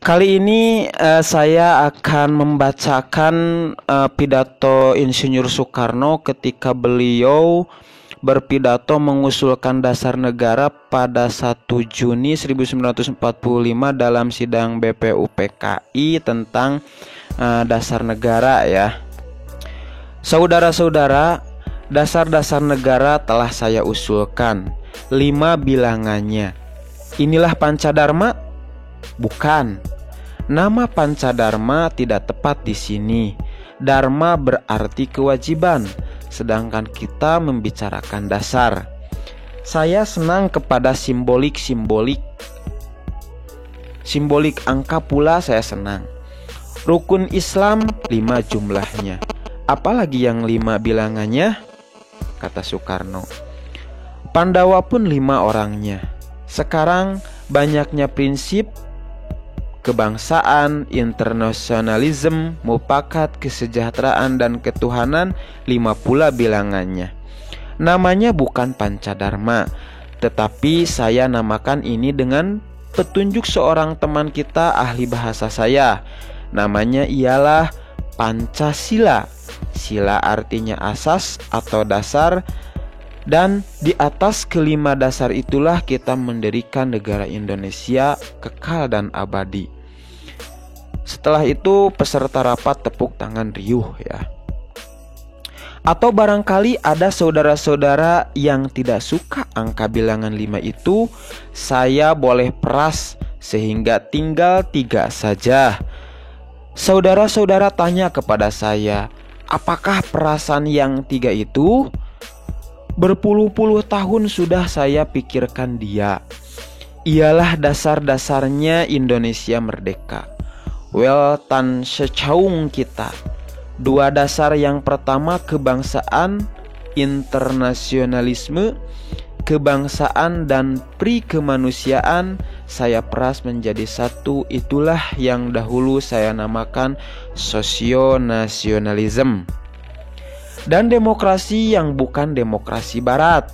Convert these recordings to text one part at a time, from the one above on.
Kali ini saya akan membacakan pidato Insinyur Soekarno ketika beliau berpidato mengusulkan dasar negara pada 1 Juni 1945 dalam sidang BPUPKI tentang dasar negara ya. Saudara-saudara, dasar-dasar negara telah saya usulkan 5 bilangannya. Inilah Pancadharma? Bukan. Nama Pancadharma tidak tepat di sini. Dharma berarti kewajiban, sedangkan kita membicarakan dasar. Saya senang kepada simbolik angka pula saya senang. Rukun Islam 5 jumlahnya. Apalagi yang 5 bilangannya? Kata Soekarno. Pandawa pun 5 orangnya. Sekarang banyaknya prinsip kebangsaan, internasionalisme, mufakat, kesejahteraan, dan ketuhanan 5 pula bilangannya. Namanya bukan Pancadharma, tetapi saya namakan ini dengan petunjuk seorang teman kita ahli bahasa saya. Namanya ialah Pancasila. Sila artinya asas atau dasar, dan di atas kelima dasar itulah kita mendirikan negara Indonesia kekal dan abadi. Setelah itu peserta rapat tepuk tangan riuh ya. Atau barangkali ada saudara-saudara yang tidak suka angka bilangan 5 itu, saya boleh peras sehingga tinggal 3 saja. Saudara-saudara tanya kepada saya, apakah perasan yang 3 itu? Berpuluh-puluh tahun sudah saya pikirkan dia. Ialah dasar-dasarnya Indonesia merdeka. Weltan secaung kita. 2 dasar, yang pertama kebangsaan, internasionalisme, kebangsaan dan pri-kemanusiaan saya peras menjadi 1. Itulah yang dahulu saya namakan sosionasionalisme. Dan demokrasi yang bukan demokrasi barat,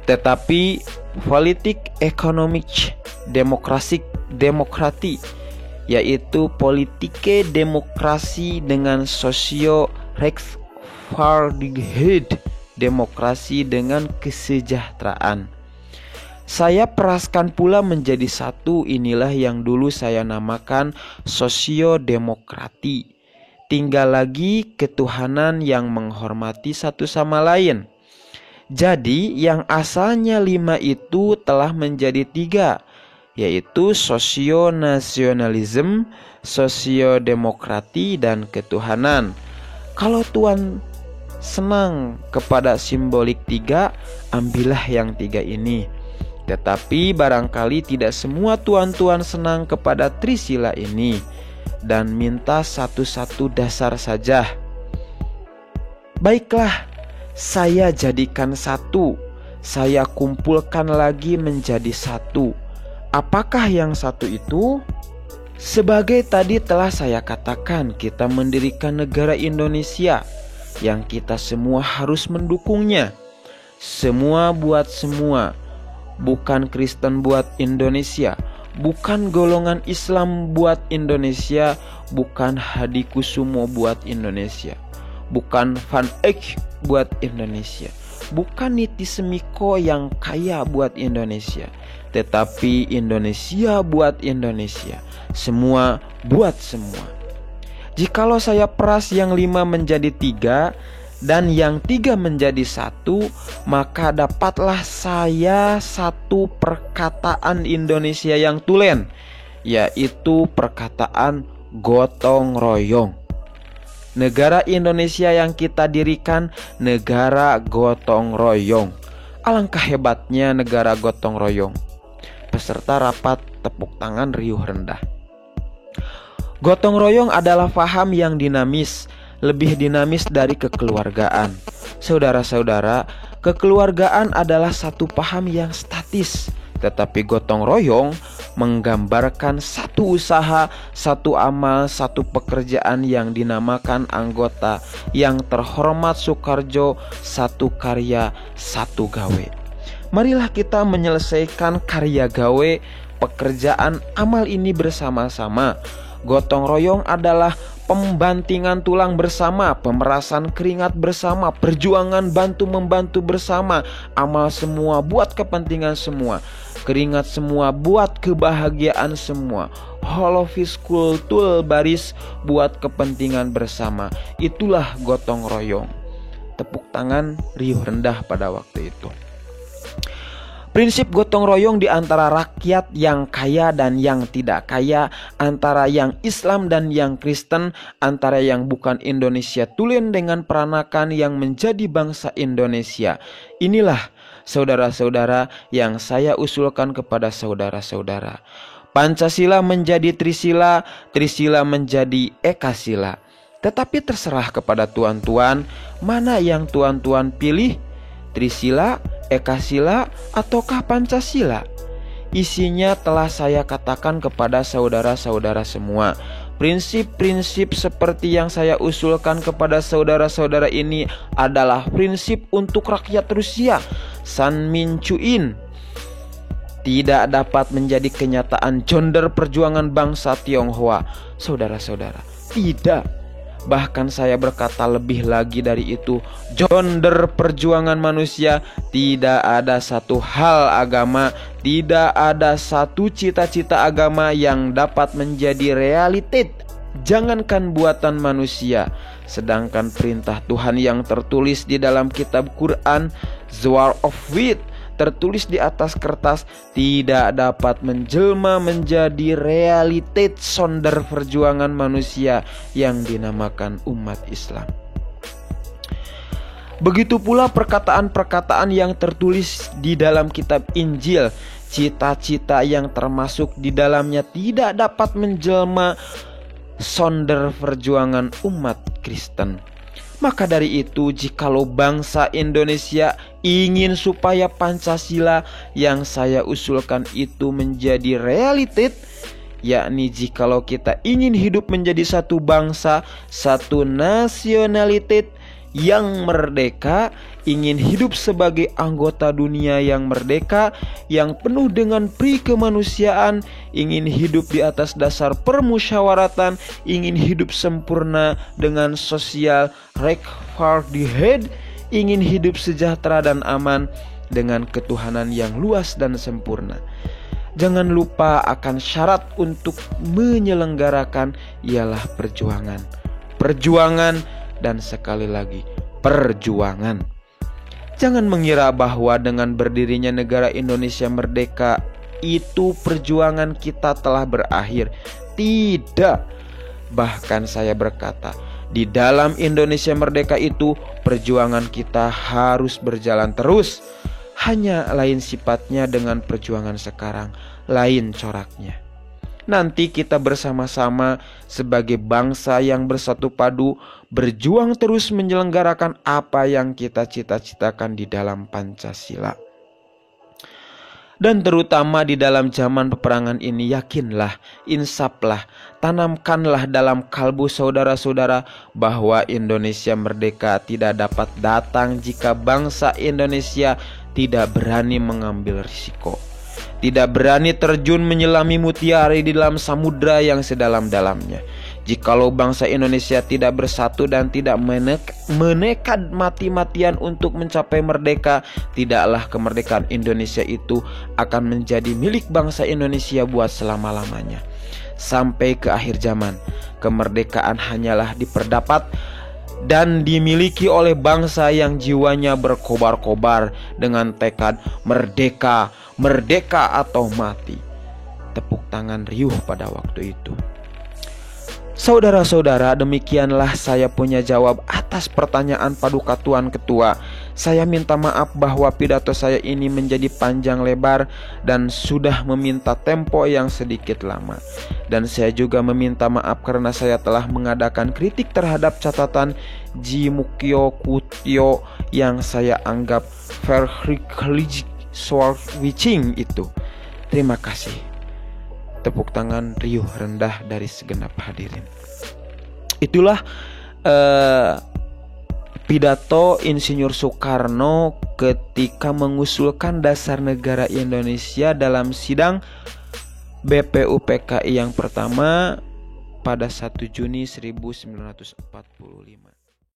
tetapi politik ekonomik demokrati, yaitu politike demokrasi dengan sosio rechtvaardigheid, demokrasi dengan kesejahteraan. Saya peraskan pula menjadi 1. Inilah yang dulu saya namakan sosiodemokrati. Tinggal lagi ketuhanan yang menghormati satu sama lain. Jadi yang asalnya 5 itu telah menjadi 3, yaitu sosionasionalisme, sosiodemokrati, dan ketuhanan. Kalau Tuan senang kepada simbolik 3, ambillah yang 3 ini. Tetapi barangkali tidak semua tuan-tuan senang kepada Trisila ini, dan minta 1 dasar saja. Baiklah, saya jadikan 1. Saya kumpulkan lagi menjadi 1. Apakah yang 1 itu? Sebagai tadi telah saya katakan, kita mendirikan negara Indonesia yang kita semua harus mendukungnya. Semua buat semua. Bukan Kristen buat Indonesia, bukan golongan Islam buat Indonesia, bukan Hadikusumo buat Indonesia, bukan Van Eyck buat Indonesia, bukan Niti Semiko yang kaya buat Indonesia, tetapi Indonesia buat Indonesia. Semua buat semua. Jikalau saya peras yang 5 menjadi 3 dan yang 3 menjadi 1, maka dapatlah saya 1 perkataan Indonesia yang tulen, yaitu perkataan gotong royong. Negara Indonesia yang kita dirikan negara gotong royong. Alangkah hebatnya negara gotong royong. Peserta rapat tepuk tangan riuh rendah. Gotong royong adalah paham yang dinamis, lebih dinamis dari kekeluargaan. Saudara-saudara, kekeluargaan adalah satu paham yang statis, tetapi gotong royong menggambarkan satu usaha, satu amal, satu pekerjaan yang dinamakan anggota yang terhormat Soekarjo, satu karya, satu gawe. Marilah kita menyelesaikan karya gawe pekerjaan amal ini bersama-sama. Gotong royong adalah pembantingan tulang bersama, pemerasan keringat bersama, perjuangan bantu-membantu bersama, amal semua buat kepentingan semua, keringat semua buat kebahagiaan semua, holofis kultul baris buat kepentingan bersama. Itulah gotong royong. Tepuk tangan riuh rendah pada waktu itu. Prinsip gotong royong di antara rakyat yang kaya dan yang tidak kaya, antara yang Islam dan yang Kristen, antara yang bukan Indonesia tulen dengan peranakan yang menjadi bangsa Indonesia. Inilah saudara-saudara yang saya usulkan kepada saudara-saudara. Pancasila menjadi Trisila, Trisila menjadi Ekasila. Tetapi terserah kepada tuan-tuan, mana yang tuan-tuan pilih, Trisila, Ekasila, ataukah Pancasila? Isinya telah saya katakan kepada saudara-saudara semua. Prinsip-prinsip seperti yang saya usulkan kepada saudara-saudara ini adalah prinsip untuk rakyat Rusia. San Min Chuin tidak dapat menjadi kenyataan jonder perjuangan bangsa Tionghoa. Saudara-saudara, tidak. Bahkan saya berkata lebih lagi dari itu, jonder perjuangan manusia, tidak ada satu hal agama, tidak ada satu cita-cita agama yang dapat menjadi realitas, jangankan buatan manusia. Sedangkan perintah Tuhan yang tertulis di dalam kitab Quran, Zwar of Wit, tertulis di atas kertas, tidak dapat menjelma menjadi realitas sonder perjuangan manusia yang dinamakan umat Islam. Begitu pula perkataan-perkataan yang tertulis di dalam kitab Injil, cita-cita yang termasuk di dalamnya tidak dapat menjelma sonder perjuangan umat Kristen. Maka dari itu, jikalau bangsa Indonesia ingin supaya Pancasila yang saya usulkan itu menjadi realitas, yakni jikalau kita ingin hidup menjadi satu bangsa, satu nasionalitas yang merdeka, ingin hidup sebagai anggota dunia yang merdeka, yang penuh dengan pri kemanusiaan, ingin hidup di atas dasar permusyawaratan, ingin hidup sempurna dengan sosial rechtvaardigheid, ingin hidup sejahtera dan aman dengan ketuhanan yang luas dan sempurna. Jangan lupa akan syarat untuk menyelenggarakan ialah perjuangan. Perjuangan dan sekali lagi perjuangan. Jangan mengira bahwa dengan berdirinya negara Indonesia merdeka itu perjuangan kita telah berakhir. Tidak. Bahkan saya berkata, di dalam Indonesia merdeka itu perjuangan kita harus berjalan terus. Hanya lain sifatnya dengan perjuangan sekarang, lain coraknya. Nanti kita bersama-sama sebagai bangsa yang bersatu padu berjuang terus menyelenggarakan apa yang kita cita-citakan di dalam Pancasila. Dan terutama di dalam zaman peperangan ini, yakinlah, insaplah, tanamkanlah dalam kalbu saudara-saudara bahwa Indonesia merdeka tidak dapat datang jika bangsa Indonesia tidak berani mengambil risiko, tidak berani terjun menyelami mutiara di dalam samudra yang sedalam-dalamnya. Jikalau bangsa Indonesia tidak bersatu dan tidak menekad mati-matian untuk mencapai merdeka, tidaklah kemerdekaan Indonesia itu akan menjadi milik bangsa Indonesia buat selama-lamanya. Sampai ke akhir zaman, kemerdekaan hanyalah diperdapat dan dimiliki oleh bangsa yang jiwanya berkobar-kobar dengan tekad merdeka, merdeka atau mati. Tepuk tangan riuh pada waktu itu. Saudara-saudara, demikianlah saya punya jawab atas pertanyaan Paduka Tuan Ketua. Saya minta maaf bahwa pidato saya ini menjadi panjang lebar dan sudah meminta tempo yang sedikit lama. Dan saya juga meminta maaf karena saya telah mengadakan kritik terhadap catatan Jimukyo Kutyo yang saya anggap verkligen Switching itu. Terima kasih. Tepuk tangan riuh rendah dari segenap hadirin. Itulah pidato Insinyur Soekarno ketika mengusulkan dasar negara Indonesia dalam sidang BPUPKI yang pertama pada 1 Juni 1945.